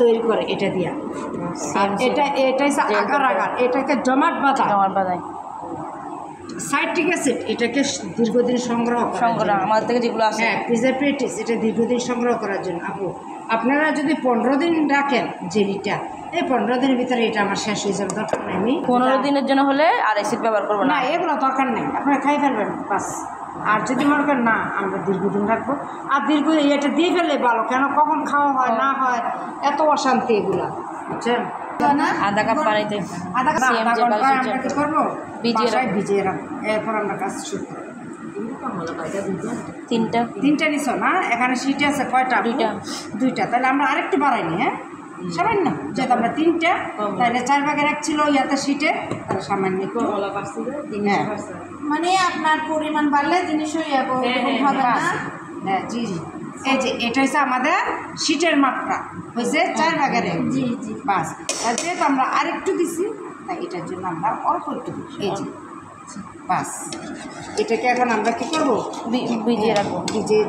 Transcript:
তৈরি করে এটা দিয়া। আর এটা আগার এটাকে জমাট বাঁধায় সাইট্রিক অ্যাসিড, এটাকে দীর্ঘদিন সংগ্রহ আমাদের থেকে যেগুলো আছে। হ্যাঁ, প্রিজারভেটিভ, এটা দীর্ঘদিন সংগ্রহ করার জন্য। আপনারা যদি 15 দিন রাখেন জেলিটা, এই 15 দিনের ভিতরে এটা আমার শেষ হয়ে যাবে, দরকার নেই। আমি 15 দিনের জন্য হলে আর অ্যাসিড ব্যবহার করবো না, এগুলো দরকার নেই, আপনারা খাই ফেলবেন বাস। আর যদি মনে করেন না আমরা দীর্ঘদিন রাখবো, আর এটা দিয়ে ফেললে ভালো, কেন কখন খাওয়া হয় না হয় এত অশান্তি এগুলা, বুঝছেন? আধা কাপ পানিতে আমরা কি করবো, ভিজিয়ে রাখবো, এরপর আমরা কাজ শুরু করবো। তিনটা নিছ না, এখানে সিট আছে কয়টা? দুইটা। তাহলে আমরা আরেকটু বাড়াইনি, হ্যাঁ সামান্য, যেহেতু আমরা 3টা, তাহলে 4 ভাগের 1 ছিল ইয়াতে সিটে, তাহলে সামান্য একটু মানে আপনার পরিমাণ বাড়লে জিনিসই হবে না। হ্যাঁ জি জি, এই যে এটা হচ্ছে আমাদের সিটের মাত্রা হয়েছে 4 ভাগের 1। জি জি বাস। আর যেহেতু আমরা আরেকটু দিছি, তাই এটার জন্য আমরা অল্প একটু দিই, এই যে বাস। এটাকে এখন আমরা কি করবো, ভিজিয়ে রাখবো। ভিজিয়ে